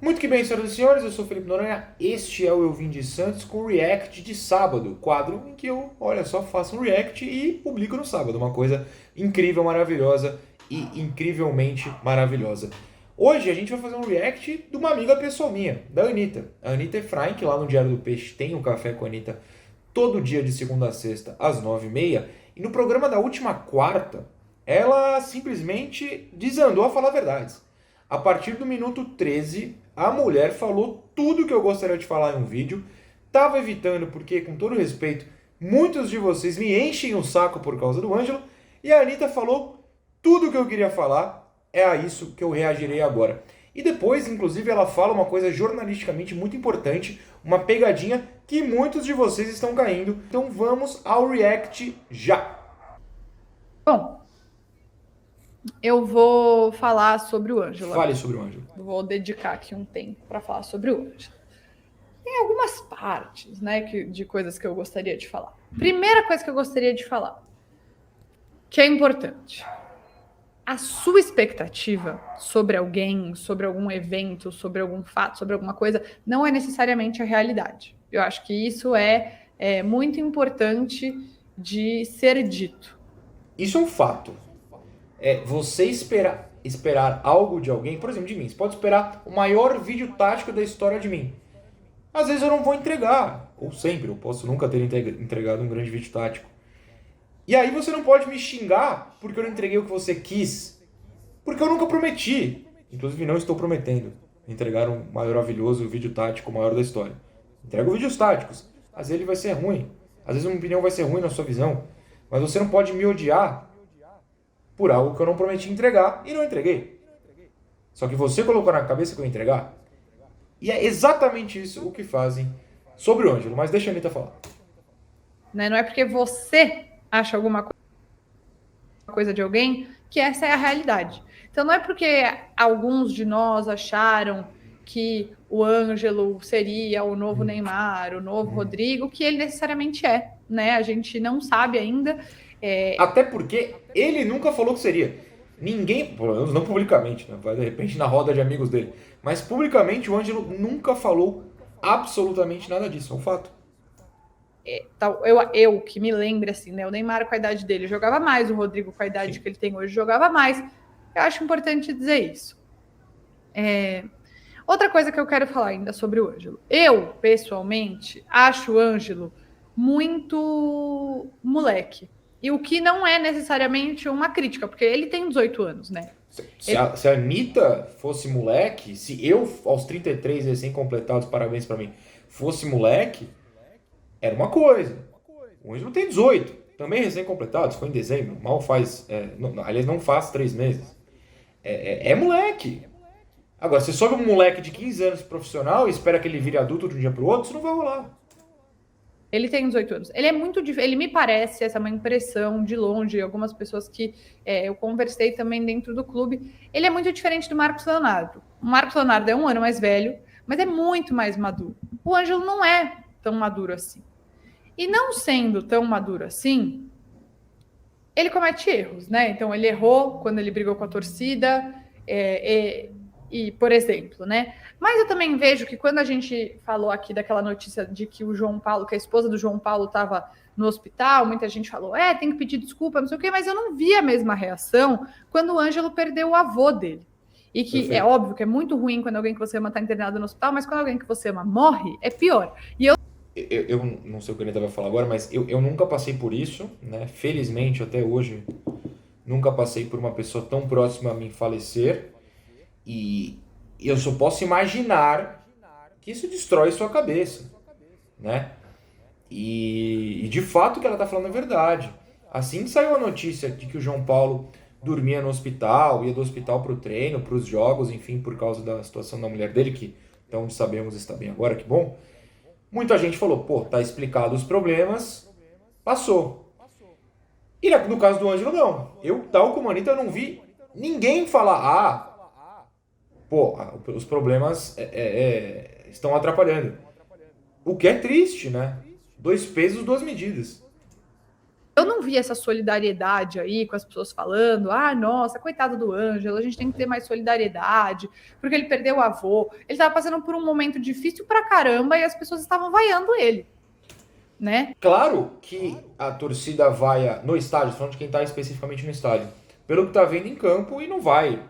Muito que bem, senhoras e senhores, eu sou o Felipe Noronha, este é o Eu Vim de Santos com o React de sábado, quadro em que eu, olha só, faço um React e publico no sábado, uma coisa incrível, maravilhosa e incrivelmente maravilhosa. Hoje a gente vai fazer um React de uma amiga pessoal minha, da Anitta. A Anitta Efraim, que lá no Diário do Peixe tem um café com a Anitta todo dia de segunda a sexta às 9h30, e no programa da última quarta, ela simplesmente desandou a falar verdades. A partir do minuto 13, a mulher falou tudo que eu gostaria de falar em um vídeo. Tava evitando porque, com todo respeito, muitos de vocês me enchem o saco por causa do Ângelo. E a Anitta falou tudo que eu queria falar. É a isso que eu reagirei agora. E depois, inclusive, ela fala uma coisa jornalisticamente muito importante, uma pegadinha que muitos de vocês estão caindo. Então vamos ao react já. Bom, eu vou falar sobre o Ângelo. Fale sobre o Ângelo. Vou dedicar aqui um tempo para falar sobre o Ângelo. Tem algumas partes, né, de coisas que eu gostaria de falar. Primeira coisa que eu gostaria de falar, que é importante. A sua expectativa sobre alguém, sobre algum evento, sobre algum fato, sobre alguma coisa, não é necessariamente a realidade. Eu acho que isso é muito importante de ser dito. Isso é um fato. Você esperar algo de alguém, por exemplo, de mim. Você pode esperar o maior vídeo tático da história de mim. Às vezes eu não vou entregar, ou sempre, eu posso nunca ter entregado um grande vídeo tático. E aí você não pode me xingar porque eu não entreguei o que você quis, porque eu nunca prometi. Inclusive não estou prometendo entregar um maravilhoso vídeo tático maior da história. Entrego vídeos táticos. Às vezes ele vai ser ruim, às vezes uma opinião vai ser ruim na sua visão, mas você não pode me odiar por algo que eu não prometi entregar e não entreguei. Só que você colocou na cabeça que eu ia entregar. E é exatamente isso o que fazem sobre o Ângelo. Mas deixa a Anitta falar. Né? Não é porque você acha alguma coisa de alguém que essa é a realidade. Então não é porque alguns de nós acharam que o Ângelo seria o novo Neymar, o novo Rodrigo, que ele necessariamente é, né? A gente não sabe ainda. Até porque ele nunca falou que seria. Ninguém, pelo menos não publicamente, né? Vai de repente na roda de amigos dele. Mas publicamente o Ângelo nunca falou absolutamente nada disso. É um fato. Eu que me lembro, assim, né? O Neymar com a idade dele jogava mais, o Rodrigo com a idade Sim. que ele tem hoje jogava mais. Eu acho importante dizer isso. Outra coisa que eu quero falar ainda sobre o Ângelo. Eu, pessoalmente, acho o Ângelo muito moleque. E o que não é necessariamente uma crítica, porque ele tem 18 anos, né? Se a Anitta fosse moleque, se eu, aos 33 recém-completados, parabéns pra mim, fosse moleque, era uma coisa. O Ângelo tem 18, também recém-completados, foi em dezembro, mal faz, aliás, não faz 3 meses. É moleque. Agora, você sobe um moleque de 15 anos profissional e espera que ele vire adulto de um dia pro outro, isso não vai rolar. Ele tem 18 anos. Ele é muito ele me parece, essa é uma impressão de longe, algumas pessoas que eu conversei também dentro do clube, ele é muito diferente do Marcos Leonardo. O Marcos Leonardo é um ano mais velho, mas é muito mais maduro. O Ângelo não é tão maduro assim. E não sendo tão maduro assim, ele comete erros, né? Então ele errou quando ele brigou com a torcida, por exemplo, né? Mas eu também vejo que quando a gente falou aqui daquela notícia de que o João Paulo, que a esposa do João Paulo estava no hospital, muita gente falou, tem que pedir desculpa, não sei o quê, mas eu não vi a mesma reação quando o Ângelo perdeu o avô dele. E que Perfeito. é óbvio que é muito ruim quando alguém que você ama está internado no hospital, mas quando alguém que você ama morre, é pior. E Eu não sei o que a Anitta vai falar agora, mas eu nunca passei por isso, né? Felizmente, até hoje, nunca passei por uma pessoa tão próxima a mim falecer. E eu só posso imaginar que isso destrói sua cabeça, né? E de fato o que ela tá falando é verdade. Assim que saiu a notícia de que o João Paulo dormia no hospital, ia do hospital pro treino, pros jogos, enfim, por causa da situação da mulher dele, que então sabemos está bem agora, que bom. Muita gente falou, pô, tá explicado os problemas, passou. E no caso do Ângelo, não. Eu, tal como a Anitta, eu não vi ninguém falar, pô, os problemas estão atrapalhando. O que é triste, né? Dois pesos, duas medidas. eu não vi essa solidariedade aí com as pessoas falando, nossa, coitado do Ângelo, a gente tem que ter mais solidariedade, porque ele perdeu o avô, ele estava passando por um momento difícil pra caramba e as pessoas estavam vaiando ele, né? Claro que a torcida vai no estádio, falando de quem está especificamente no estádio, pelo que está vendo em campo e não vai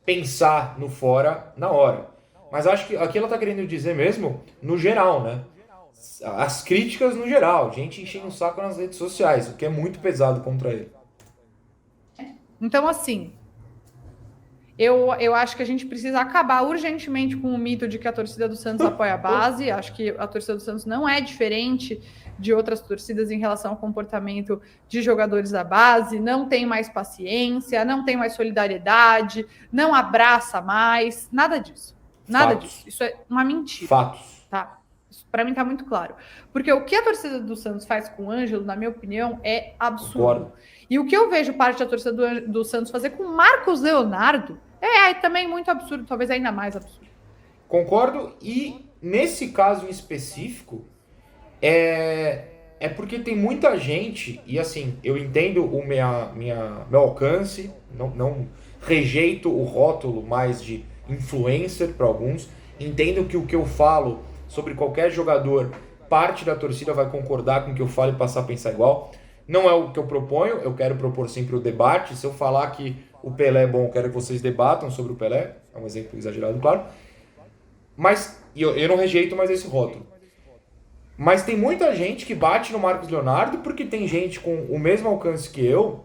pensar no fora na hora. Mas acho que aqui ela está querendo dizer mesmo no geral, né? As críticas no geral, gente enchendo o saco nas redes sociais, o que é muito pesado contra ele. Então, assim, eu acho que a gente precisa acabar urgentemente com o mito de que a torcida do Santos apoia a base. Acho que a torcida do Santos não é diferente de outras torcidas em relação ao comportamento de jogadores da base, não tem mais paciência, não tem mais solidariedade, não abraça mais, nada disso. Nada Fatos. disso. Isso é uma mentira. Fatos. Tá? Isso para mim tá muito claro. Porque o que a torcida do Santos faz com o Ângelo, na minha opinião, é absurdo. Concordo. E o que eu vejo parte da torcida do Santos fazer com o Marcos Leonardo é também muito absurdo, talvez ainda mais absurdo. Concordo, e nesse caso em específico, é porque tem muita gente, e assim, eu entendo o meu alcance, não rejeito o rótulo mais de influencer para alguns, entendo que o que eu falo sobre qualquer jogador, parte da torcida vai concordar com o que eu falo e passar a pensar igual. Não é o que eu proponho, eu quero propor sempre o debate. Se eu falar que o Pelé é bom, eu quero que vocês debatam sobre o Pelé, é um exemplo exagerado, claro. Mas eu não rejeito mais esse rótulo. Mas tem muita gente que bate no Marcos Leonardo porque tem gente com o mesmo alcance que eu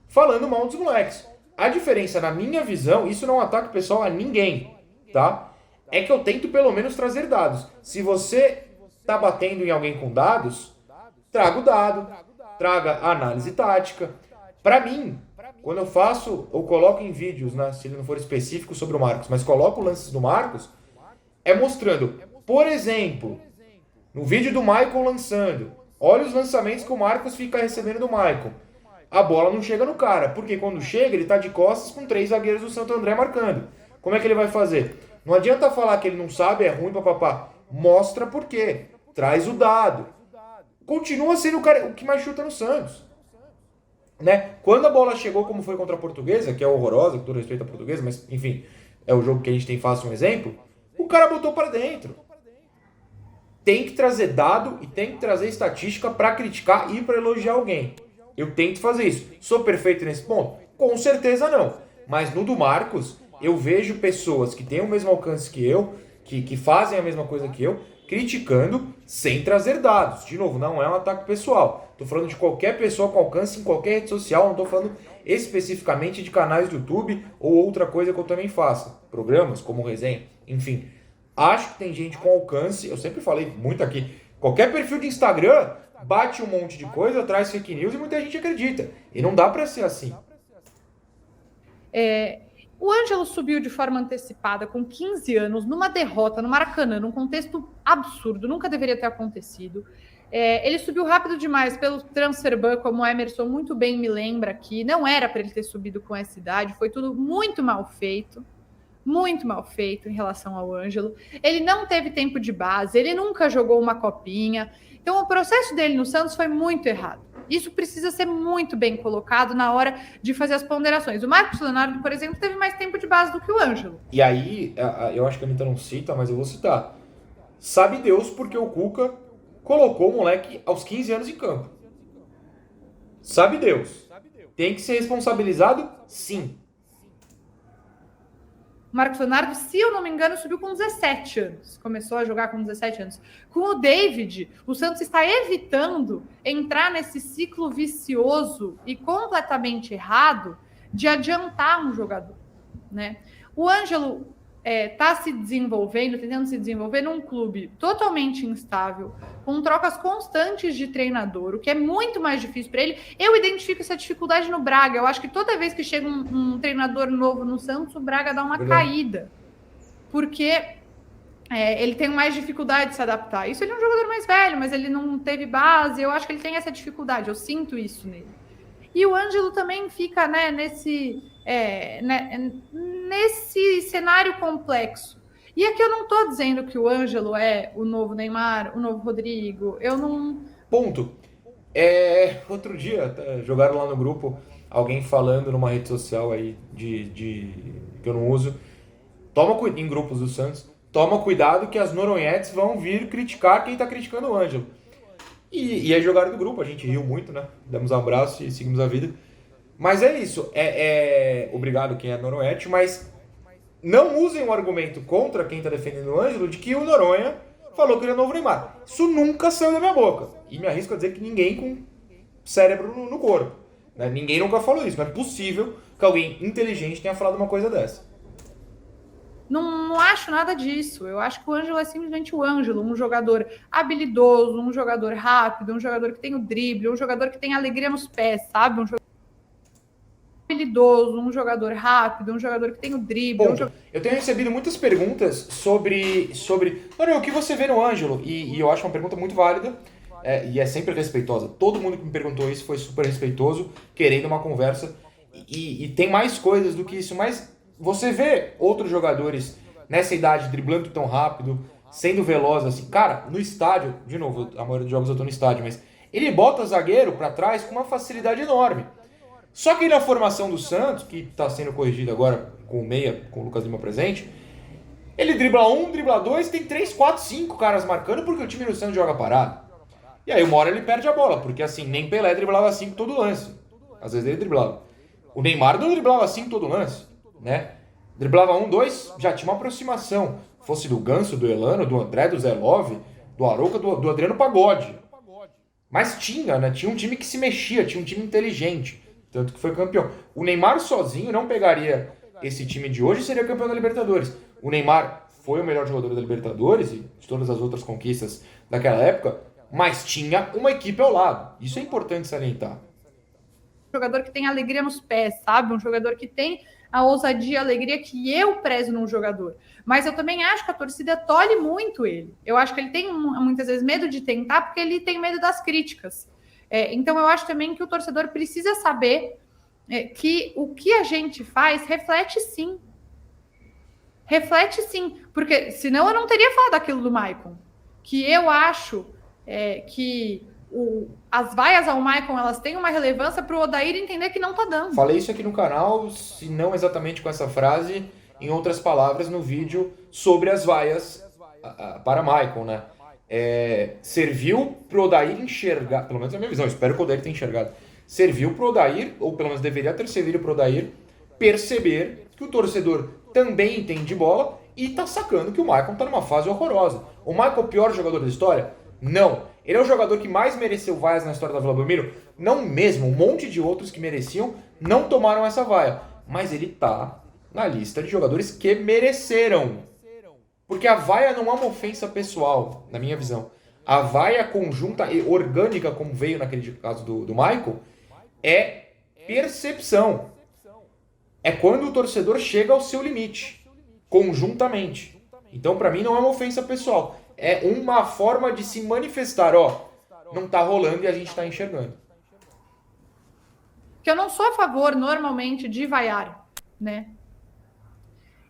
falando mal dos moleques. A diferença, na minha visão, isso não é um ataque pessoal a ninguém, tá? É que eu tento pelo menos trazer dados. Se você tá batendo em alguém com dados, traga o dado, traga a análise tática. Pra mim, quando eu faço, eu coloco em vídeos, né, se ele não for específico sobre o Marcos, mas coloco lances do Marcos, é mostrando, por exemplo, no vídeo do Maicon lançando, olha os lançamentos que o Marcos fica recebendo do Maicon. A bola não chega no cara, porque quando chega ele tá de costas com 3 zagueiros do Santo André marcando. Como é que ele vai fazer? Não adianta falar que ele não sabe, é ruim, papapá. Mostra por quê. Traz o dado. Continua sendo o que mais chuta no Santos. Né? Quando a bola chegou, como foi contra a Portuguesa, que é horrorosa, com todo respeito à Portuguesa, mas enfim, é o jogo que a gente tem fácil um exemplo, o cara botou para dentro. Tem que trazer dado e tem que trazer estatística para criticar e para elogiar alguém. Eu tento fazer isso. Sou perfeito nesse ponto? Com certeza não. Mas no do Marcos, eu vejo pessoas que têm o mesmo alcance que eu, que fazem a mesma coisa que eu, criticando sem trazer dados. De novo, não é um ataque pessoal. Estou falando de qualquer pessoa com alcance em qualquer rede social. Não estou falando especificamente de canais do YouTube ou outra coisa que eu também faça. Programas como resenha, enfim. Acho que tem gente com alcance, eu sempre falei muito aqui, qualquer perfil de Instagram bate um monte de coisa, traz fake news e muita gente acredita. E não dá para ser assim. O Ângelo subiu de forma antecipada, com 15 anos, numa derrota no Maracanã, num contexto absurdo, nunca deveria ter acontecido. Ele subiu rápido demais pelo transfer ban, como o Emerson muito bem me lembra aqui. Não era para ele ter subido com essa idade, foi tudo muito mal feito em relação ao Ângelo. Ele não teve tempo de base, ele nunca jogou uma copinha. Então, o processo dele no Santos foi muito errado. Isso precisa ser muito bem colocado na hora de fazer as ponderações. O Marcos Leonardo, por exemplo, teve mais tempo de base do que o Ângelo. E aí, eu acho que a Anitta não cita, mas eu vou citar. Sabe Deus porque o Cuca colocou o moleque aos 15 anos em campo. Sabe Deus. Tem que ser responsabilizado? Sim. Marcos Leonardo, se eu não me engano, subiu com 17 anos. Começou a jogar com 17 anos. Com o David, o Santos está evitando entrar nesse ciclo vicioso e completamente errado de adiantar um jogador, né? O Ângelo está se desenvolvendo, tentando se desenvolver num clube totalmente instável, com trocas constantes de treinador, o que é muito mais difícil para ele. Eu identifico essa dificuldade no Braga. Eu acho que toda vez que chega um treinador novo no Santos, o Braga dá uma caída, porque ele tem mais dificuldade de se adaptar. Isso, ele é um jogador mais velho, mas ele não teve base. Eu acho que ele tem essa dificuldade, eu sinto isso nele. E o Ângelo também fica, né, nesse cenário complexo. E aqui eu não estou dizendo que o Ângelo é o novo Neymar, o novo Rodrigo. Eu não... Ponto. Outro dia, jogaram lá no grupo, alguém falando numa rede social aí que eu não uso, em grupos do Santos, toma cuidado que as Noronhetes vão vir criticar quem tá criticando o Ângelo. E aí jogaram no grupo, a gente riu muito, né? Damos um abraço e seguimos a vida. Mas é isso, obrigado quem é Noronhete, mas não usem o argumento contra quem tá defendendo o Ângelo de que o Noronha falou que ele é o novo Neymar. Isso nunca saiu da minha boca. E me arrisco a dizer que ninguém com cérebro no corpo. Né? Ninguém nunca falou isso. Não é possível que alguém inteligente tenha falado uma coisa dessa. Não acho nada disso. Eu acho que o Ângelo é simplesmente o Ângelo, um jogador habilidoso, um jogador rápido, um jogador que tem o drible, um jogador que tem alegria nos pés, sabe? Um jogador habilidoso, um jogador rápido, um jogador que tem o drible. Eu tenho recebido muitas perguntas sobre o que você vê no Ângelo? E eu acho uma pergunta muito válida e é sempre respeitosa. Todo mundo que me perguntou isso foi super respeitoso, querendo uma conversa. E tem mais coisas do que isso, mas você vê outros jogadores nessa idade driblando tão rápido, sendo veloz assim. Cara, no estádio, de novo, a maioria dos jogos eu tô no estádio, mas ele bota zagueiro pra trás com uma facilidade enorme. Só que na formação do Santos, que tá sendo corrigido agora com o meia, com o Lucas Lima presente, ele dribla um, dribla dois, tem 3, 4, 5 caras marcando porque o time do Santos joga parado. E aí uma hora ele perde a bola, porque assim, nem Pelé driblava assim todo lance. Às vezes ele driblava. O Neymar não driblava assim todo lance. Né? Driblava 1, 2, já tinha uma aproximação. Fosse do Ganso, do Elano, do André, do Zé Love, do Arouca, do Adriano Pagode. Mas tinha, né? Tinha um time que se mexia, tinha um time inteligente. Tanto que foi campeão. O Neymar sozinho não pegaria esse time de hoje e seria campeão da Libertadores. O Neymar foi o melhor jogador da Libertadores e de todas as outras conquistas daquela época, mas tinha uma equipe ao lado. Isso é importante salientar. Um jogador que tem alegria nos pés, sabe? Um jogador que tem a ousadia, a alegria que eu prezo num jogador. Mas eu também acho que a torcida tolhe muito ele. Eu acho que ele tem muitas vezes medo de tentar porque ele tem medo das críticas. Então eu acho também que o torcedor precisa saber que o que a gente faz reflete sim. Reflete sim. Porque senão eu não teria falado aquilo do Maicon. Que eu acho que as vaias ao Maicon, elas têm uma relevância para o Odair entender que não tá dando. Falei isso aqui no canal, se não exatamente com essa frase, em outras palavras, no vídeo sobre as vaias para Maicon, né? Serviu pro Odair enxergar, pelo menos na minha visão, espero que o Odair tenha enxergado, serviu pro Odair, ou pelo menos deveria ter servido pro Odair, perceber que o torcedor também entende bola e tá sacando que o Maicon tá numa fase horrorosa. O Maicon é o pior jogador da história? Não. Ele é o jogador que mais mereceu vaias na história da Vila Belmiro? Não mesmo. Um monte de outros que mereciam não tomaram essa vaia. Mas ele tá na lista de jogadores que mereceram. Porque a vaia não é uma ofensa pessoal, na minha visão. A vaia conjunta e orgânica, como veio naquele caso do Michael, é percepção. É quando o torcedor chega ao seu limite, conjuntamente. Então, pra mim, não é uma ofensa pessoal. É uma forma de se manifestar, não tá rolando e a gente tá enxergando. Que eu não sou a favor, normalmente, de vaiar, né?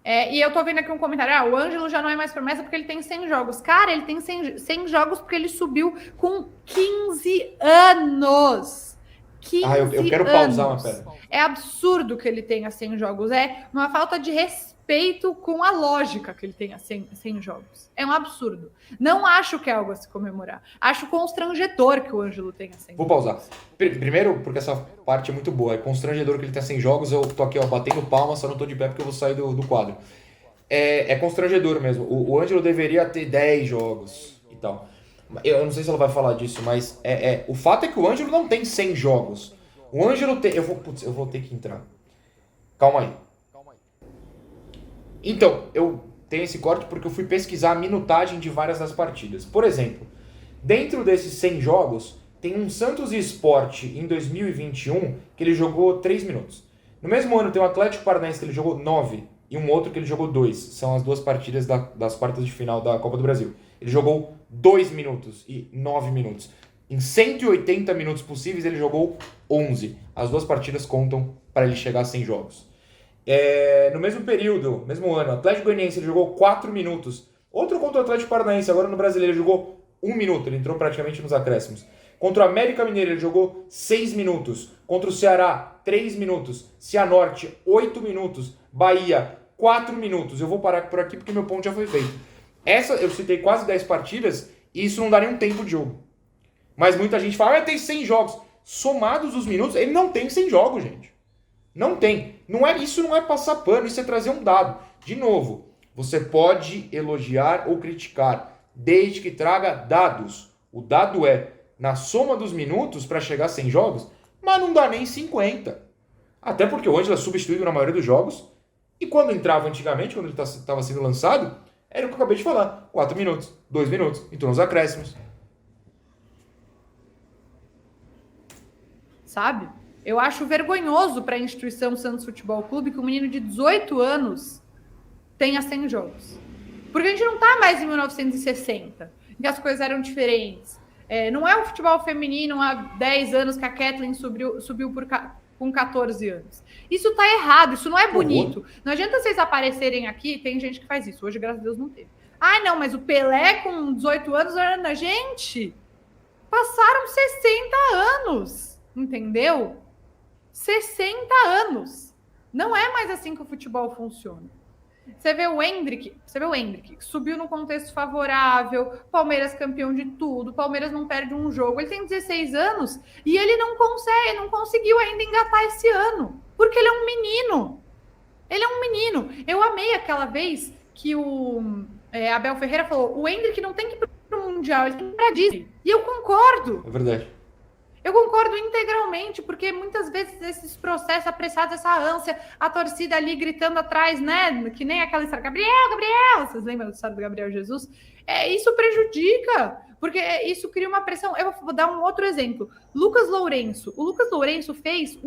E eu tô vendo aqui um comentário, o Ângelo já não é mais promessa porque ele tem 100 jogos. Cara, ele tem 100 jogos porque ele subiu com 15 anos. 15 eu quero pausar uma pedra. É absurdo que ele tenha 100 jogos. É uma falta de respeito com a lógica que ele tenha 100 jogos. É um absurdo. Não acho que é algo a se comemorar. Acho constrangedor que o Ângelo tenha 100 Vou pausar. Primeiro, porque essa parte é muito boa. É constrangedor que ele tenha 100 jogos. Eu tô aqui, batendo palma, só não tô de pé porque eu vou sair do quadro. É constrangedor mesmo. O Ângelo deveria ter 10 jogos e tal. Eu não sei se ela vai falar disso, mas o fato é que o Ângelo não tem 100 jogos. O Ângelo tem... eu vou ter que entrar. Calma aí. Então, eu tenho esse corte porque eu fui pesquisar a minutagem de várias das partidas. Por exemplo, dentro desses 100 jogos, tem um Santos Sport em 2021 que ele jogou 3 minutos. No mesmo ano tem o Atlético Paranaense que ele jogou 9 e um outro que ele jogou 2. São as duas partidas das quartas de final da Copa do Brasil. Ele jogou 2 minutos e 9 minutos. Em 180 minutos possíveis ele jogou 11. As duas partidas contam para ele chegar a 100 jogos. No mesmo período, mesmo ano, o Atlético Goianiense ele jogou 4 minutos. Outro contra o Atlético Paranaense, agora no Brasileiro, ele jogou 1 minuto. Ele entrou praticamente nos acréscimos. Contra o América Mineiro ele jogou 6 minutos. Contra o Ceará, 3 minutos. Cianorte, 8 minutos. Bahia, 4 minutos. Eu vou parar por aqui porque meu ponto já foi feito. Essa, eu citei quase 10 partidas e isso não dá nenhum tempo de jogo. Mas muita gente fala, tem 100 jogos. Somados os minutos, ele não tem 100 jogos, gente. Não tem. Isso não é passar pano, isso é trazer um dado. De novo, você pode elogiar ou criticar, desde que traga dados. O dado é, na soma dos minutos para chegar a 100 jogos, mas não dá nem 50. Até porque o Ângelo é substituído na maioria dos jogos. E quando entrava antigamente, quando ele estava sendo lançado, era o que eu acabei de falar. 4 minutos, 2 minutos, então os acréscimos. Sabe? Eu acho vergonhoso para a instituição Santos Futebol Clube que um menino de 18 anos tenha 100 jogos. Porque a gente não está mais em 1960, em que as coisas eram diferentes. Não é o futebol feminino há 10 anos que a Kathleen subiu com 14 anos. Isso está errado, isso não é bonito. Não adianta vocês aparecerem aqui, tem gente que faz isso. Hoje, graças a Deus, não teve. Não, mas o Pelé com 18 anos, gente, passaram 60 anos. Entendeu? 60 anos. Não é mais assim que o futebol funciona. Você vê o Hendrick, que subiu num contexto favorável, Palmeiras campeão de tudo, Palmeiras não perde um jogo. Ele tem 16 anos e ele não conseguiu ainda engatar esse ano, porque ele é um menino. Ele é um menino. Eu amei aquela vez que o Abel Ferreira falou, o Hendrick não tem que ir para o Mundial, ele tem que ir para a Disney. E eu concordo. É verdade. Eu concordo integralmente, porque muitas vezes esses processos apressados, essa ânsia, a torcida ali gritando atrás, né? Que nem aquela história, Gabriel! Vocês lembram da história do Gabriel Jesus? Isso prejudica, porque isso cria uma pressão. Eu vou dar um outro exemplo. Lucas Lourenço. O Lucas Lourenço fez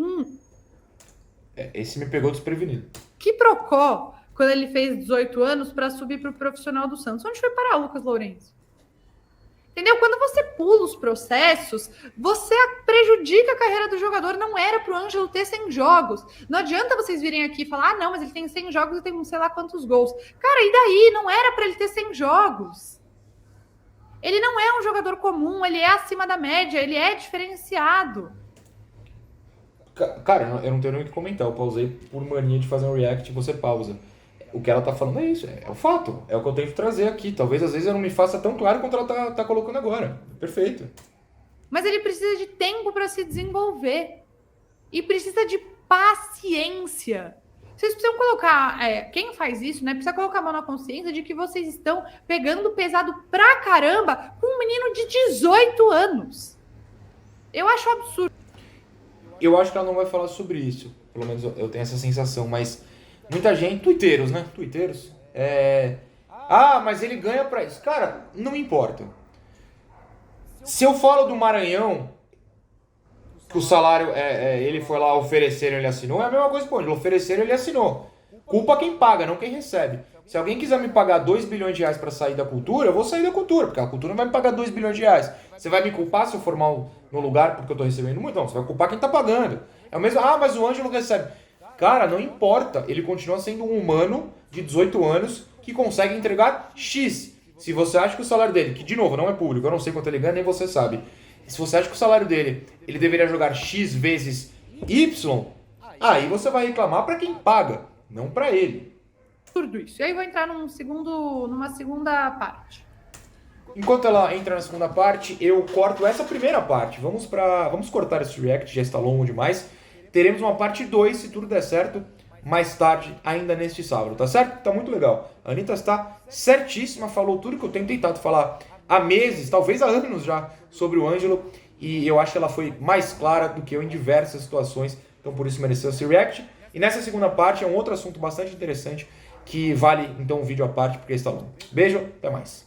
esse me pegou desprevenido. quiprocó quando ele fez 18 anos para subir para o profissional do Santos. Onde foi parar o Lucas Lourenço? Entendeu? Quando você pula os processos, você prejudica a carreira do jogador. Não era para o Ângelo ter 100 jogos. Não adianta vocês virem aqui e falar, não, mas ele tem 100 jogos e tem sei lá quantos gols. Cara, e daí? Não era para ele ter 100 jogos. Ele não é um jogador comum, ele é acima da média, ele é diferenciado. Cara, eu não tenho nem o que comentar. Eu pausei por mania de fazer um react e você pausa. O que ela tá falando é isso, é o fato. É o que eu tento trazer aqui. Talvez às vezes eu não me faça tão claro quanto ela tá colocando agora. Perfeito. Mas ele precisa de tempo para se desenvolver. E precisa de paciência. Vocês precisam colocar... quem faz isso, né? Precisa colocar a mão na consciência de que vocês estão pegando pesado pra caramba com um menino de 18 anos. Eu acho absurdo. Eu acho que ela não vai falar sobre isso. Pelo menos eu tenho essa sensação, mas... Muita gente, tuiteiros, né? Tuiteiros. Mas ele ganha pra isso. Cara, não importa. Se eu falo do Maranhão, que o salário, ele foi lá oferecer e ele assinou, é a mesma coisa, pô, ele ofereceram e ele assinou. Culpa quem paga, não quem recebe. Se alguém quiser me pagar 2 bilhões de reais pra sair da cultura, eu vou sair da cultura, porque a cultura não vai me pagar 2 bilhões de reais. Você vai me culpar se eu formar no lugar porque eu tô recebendo muito? Não, você vai culpar quem tá pagando. É o mesmo, mas o Ângelo recebe. Cara, não importa, ele continua sendo um humano de 18 anos que consegue entregar X. Se você acha que o salário dele, que de novo não é público, eu não sei quanto ele ganha, nem você sabe. Se você acha que o salário dele, ele deveria jogar X vezes Y, aí você vai reclamar para quem paga, não para ele. Tudo isso. E aí eu vou entrar numa segunda parte. Enquanto ela entra na segunda parte, eu corto essa primeira parte. Vamos cortar esse react, já está longo demais. Teremos uma parte 2, se tudo der certo, mais tarde, ainda neste sábado, tá certo? Tá muito legal. A Anitta está certíssima, falou tudo que eu tenho tentado falar há meses, talvez há anos já, sobre o Ângelo, e eu acho que ela foi mais clara do que eu em diversas situações, então por isso mereceu esse react. E nessa segunda parte é um outro assunto bastante interessante, que vale então um vídeo à parte, porque está longo. Beijo, até mais.